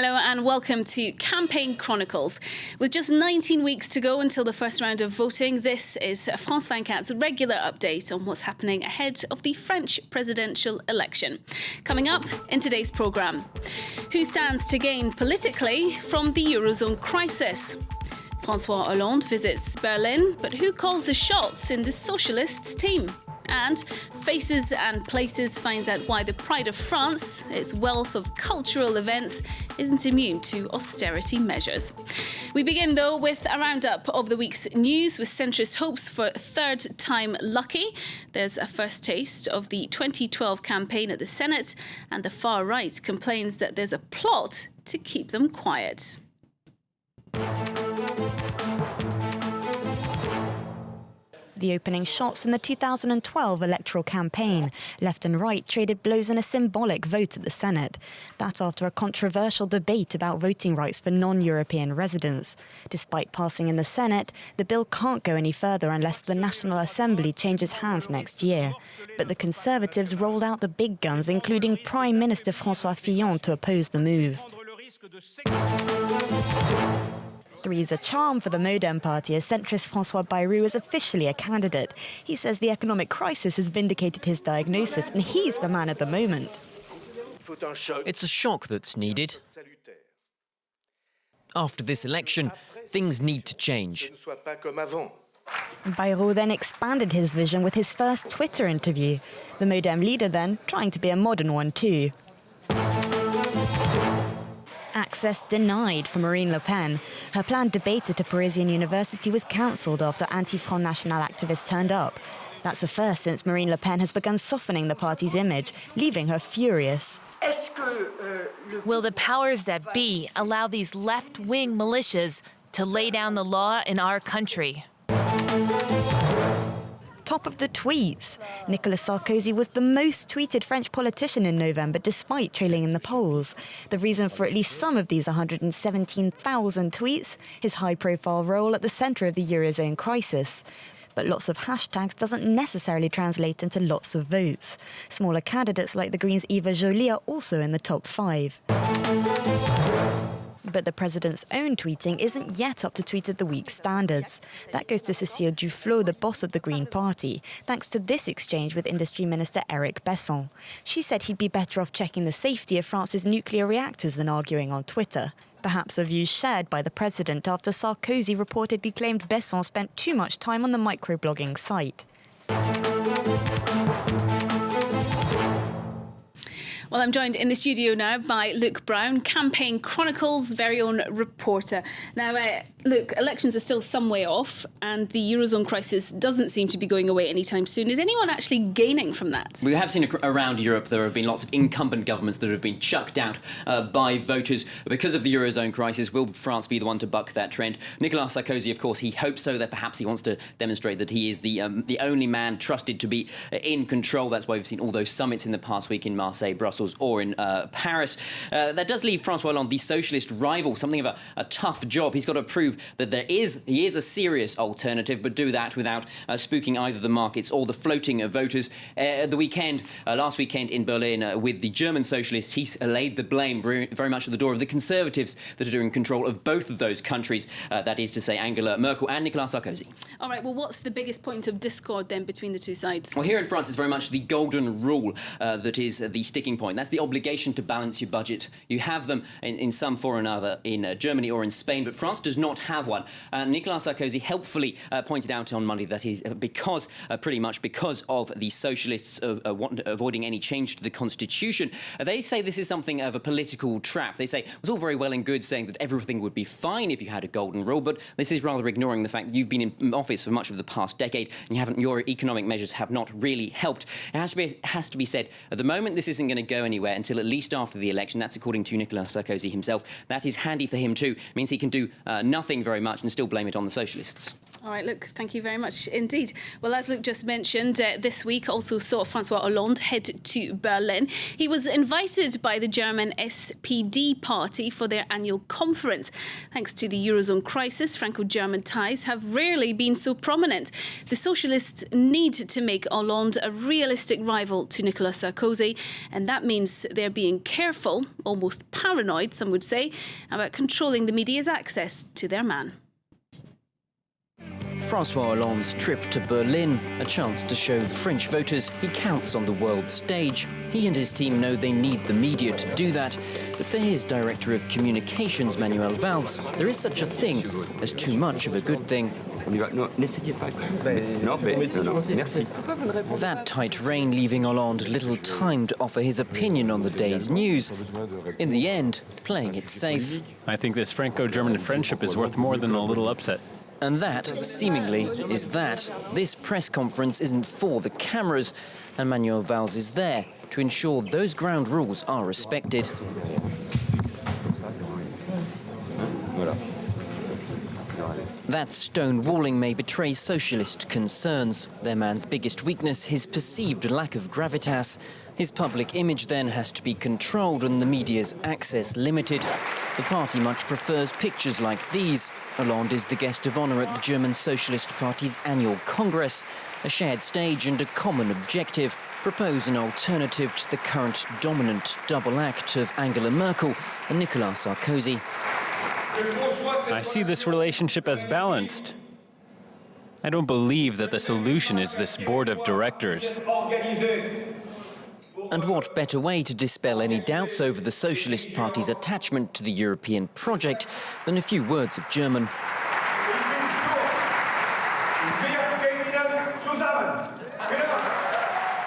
Hello and welcome to Campaign Chronicles. With just 19 weeks to go until the first round of voting, this is France 24's regular update on what's happening ahead of the French presidential election. Coming up in today's programme, who stands to gain politically from the Eurozone crisis? François Hollande visits Berlin, but who calls the shots in the Socialists' team? And Faces and Places finds out why the pride of France, its wealth of cultural events, isn't immune to austerity measures. We begin, though, with a roundup of the week's news with centrist hopes for third time lucky. There's a first taste of the 2012 campaign at the Senate, and the far right complains that there's a plot to keep them quiet. The opening shots in the 2012 electoral campaign. Left and right traded blows in a symbolic vote at the Senate. That after a controversial debate about voting rights for non-European residents. Despite passing in the Senate, the bill can't go any further unless the National Assembly changes hands next year. But the Conservatives rolled out the big guns, including Prime Minister François Fillon, to oppose the move. Three's a charm for the Modem party as centrist François Bayrou is officially a candidate. He says the economic crisis has vindicated his diagnosis and he's the man of the moment. It's a shock that's needed. After this election, things need to change. Bayrou then expanded his vision with his first Twitter interview. The Modem leader then trying to be a modern one too. Access denied for Marine Le Pen. Her planned debate at a Parisian university was cancelled after anti-Front National activists turned up. That's the first since Marine Le Pen has begun softening the party's image, leaving her furious. Will the powers that be allow these left-wing militias to lay down the law in our country? Top of the tweets. Nicolas Sarkozy was the most tweeted French politician in November, despite trailing in the polls. The reason for at least some of these 117,000 tweets? His high-profile role at the centre of the Eurozone crisis. But lots of hashtags doesn't necessarily translate into lots of votes. Smaller candidates like the Greens' Eva Joly are also in the top 5. But the president's own tweeting isn't yet up to Tweet of the Week standards. That goes to Cécile Duflot, the boss of the Green Party, thanks to this exchange with Industry Minister Eric Besson. She said he'd be better off checking the safety of France's nuclear reactors than arguing on Twitter. Perhaps a view shared by the president after Sarkozy reportedly claimed Besson spent too much time on the microblogging site. Well, I'm joined in the studio now by Luke Brown, Campaign Chronicles' very own reporter. Now, Luke, elections are still some way off and the Eurozone crisis doesn't seem to be going away anytime soon. Is anyone actually gaining from that? We have seen around Europe there have been lots of incumbent governments that have been chucked out by voters because of the Eurozone crisis. Will France be the one to buck that trend? Nicolas Sarkozy, of course, he hopes so, that perhaps he wants to demonstrate that he is the only man trusted to be in control. That's why we've seen all those summits in the past week in Marseille, Brussels or in Paris. That does leave François Hollande, the socialist rival, something of a tough job. He's got to prove that he is a serious alternative, but do that without spooking either the markets or the floating voters. Last weekend in Berlin with the German socialists, he's laid the blame very much at the door of the Conservatives that are in control of both of those countries. That is to say Angela Merkel and Nicolas Sarkozy. All right, well, what's the biggest point of discord then between the two sides? Well, here in France, it's very much the golden rule that is the sticking point. That's the obligation to balance your budget. You have them in some form or another in Germany or in Spain, but France does not have one. Nicolas Sarkozy helpfully pointed out on Monday that is pretty much because of the socialists avoiding any change to the constitution. They say this is something of a political trap. They say it was all very well and good saying that everything would be fine if you had a golden rule, but this is rather ignoring the fact that you've been in office for much of the past decade and your economic measures have not really helped. It has to be said, at the moment this isn't going to go anywhere until at least after the election. That's according to Nicolas Sarkozy himself. That is handy for him too. It means he can do nothing nothing very much and still blame it on the socialists. All right, Luc, thank you very much indeed. Well, as Luc just mentioned, this week also saw François Hollande head to Berlin. He was invited by the German SPD party for their annual conference. Thanks to the Eurozone crisis, Franco-German ties have rarely been so prominent. The socialists need to make Hollande a realistic rival to Nicolas Sarkozy, and that means they're being careful, almost paranoid, some would say, about controlling the media's access to their man. François Hollande's trip to Berlin, a chance to show French voters he counts on the world stage. He and his team know they need the media to do that. But for his director of communications, Manuel Valls, there is such a thing as too much of a good thing. That tight rein leaving Hollande little time to offer his opinion on the day's news. In the end, playing it safe. I think this Franco-German friendship is worth more than a little upset. And that, seemingly, is that. This press conference isn't for the cameras, and Manuel Valls is there to ensure those ground rules are respected. That stonewalling may betray socialist concerns. Their man's biggest weakness, his perceived lack of gravitas. His public image then has to be controlled and the media's access limited. The party much prefers pictures like these. Hollande is the guest of honour at the German Socialist Party's annual Congress. A shared stage and a common objective: propose an alternative to the current dominant double act of Angela Merkel and Nicolas Sarkozy. I see this relationship as balanced. I don't believe that the solution is this board of directors. And what better way to dispel any doubts over the Socialist Party's attachment to the European project than a few words of German?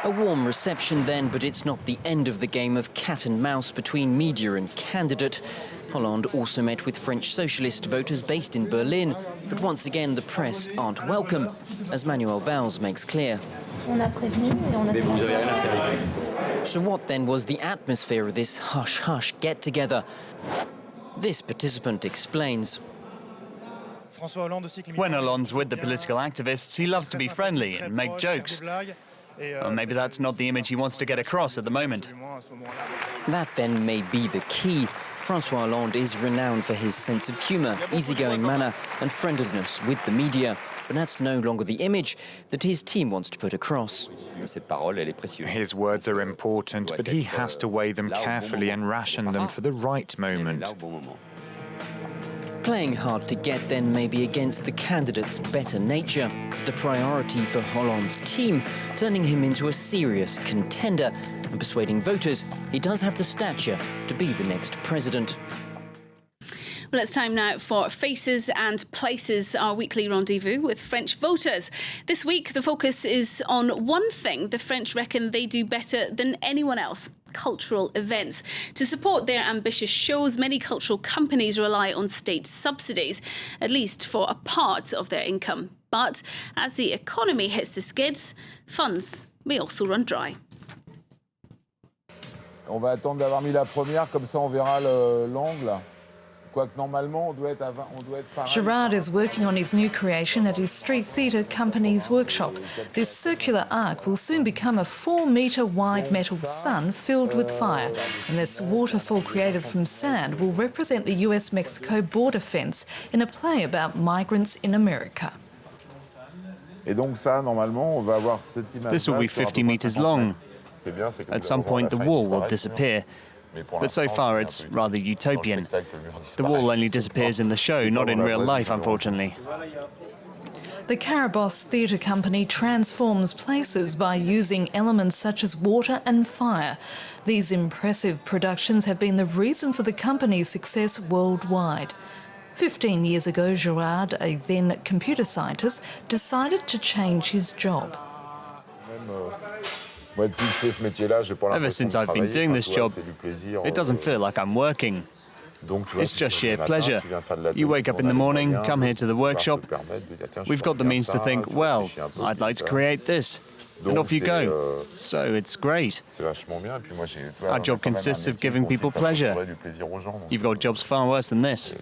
A warm reception then, but it's not the end of the game of cat and mouse between media and candidate. Hollande also met with French socialist voters based in Berlin, but once again the press aren't welcome, as Manuel Valls makes clear. So what then was the atmosphere of this hush-hush get-together? This participant explains. When Hollande's with the political activists, he loves to be friendly and make jokes. Or maybe that's not the image he wants to get across at the moment. That then may be the key. François Hollande is renowned for his sense of humour, easygoing manner and friendliness with the media. But that's no longer the image that his team wants to put across. His words are important, but he has to weigh them carefully and ration them for the right moment. Playing hard to get then may be against the candidate's better nature. The priority for Hollande's team, turning him into a serious contender and persuading voters he does have the stature to be the next president. Well, it's time now for Faces and Places, our weekly rendezvous with French voters. This week, the focus is on one thing the French reckon they do better than anyone else: cultural events. To support their ambitious shows, many cultural companies rely on state subsidies, at least for a part of their income. But as the economy hits the skids, funds may also run dry. On va attendre d'avoir mis la première, comme ça on verra l'angle. Gerard is working on his new creation at his street theatre company's workshop. This circular arc will soon become a 4-metre-wide metal sun filled with fire, and this waterfall created from sand will represent the US-Mexico border fence in a play about migrants in America. This will be 50 metres long. At some point, the wall will disappear. But so far, it's rather utopian. The wall only disappears in the show, not in real life, unfortunately. The Carabosse Theatre Company transforms places by using elements such as water and fire. These impressive productions have been the reason for the company's success worldwide. 15 years ago, Gerard, a then computer scientist, decided to change his job. Ever since I've been doing this job, it doesn't feel like I'm working. It's just sheer pleasure. You wake up in the morning, come here to the workshop. We've got the means to think, well, I'd like to create this. And off you go. So it's great. Our job consists of giving people pleasure. You've got jobs far worse than this.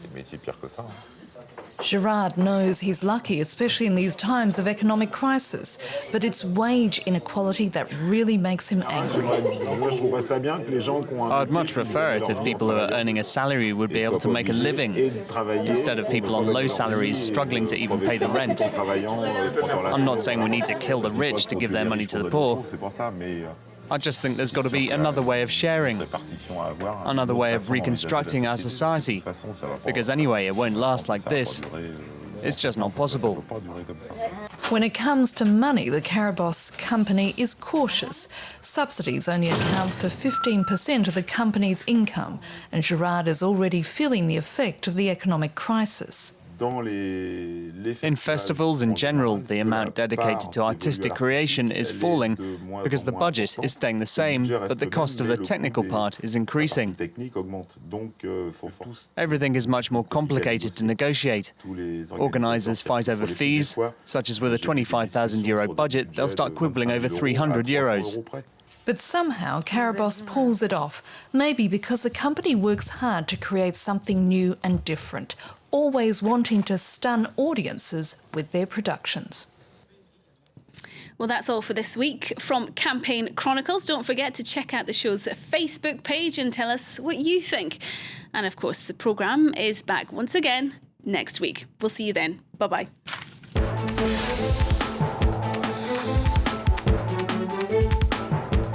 Gerard knows he's lucky, especially in these times of economic crisis, but it's wage inequality that really makes him angry. I'd much prefer it if people who are earning a salary would be able to make a living, instead of people on low salaries struggling to even pay the rent. I'm not saying we need to kill the rich to give their money to the poor. I just think there's got to be another way of sharing, another way of reconstructing our society, because anyway, it won't last like this. It's just not possible. When it comes to money, the Campaign company is cautious. Subsidies only account for 15% of the company's income, and Gerard is already feeling the effect of the economic crisis. In festivals in general, the amount dedicated to artistic creation is falling because the budget is staying the same, but the cost of the technical part is increasing. Everything is much more complicated to negotiate. Organisers fight over fees, such as with a €25,000 budget, they'll start quibbling over €300. But somehow Campaign pulls it off, maybe because the company works hard to create something new and different, always wanting to stun audiences with their productions. Well, that's all for this week from Campaign Chronicles. Don't forget to check out the show's Facebook page and tell us what you think. And of course, the programme is back once again next week. We'll see you then. Bye-bye.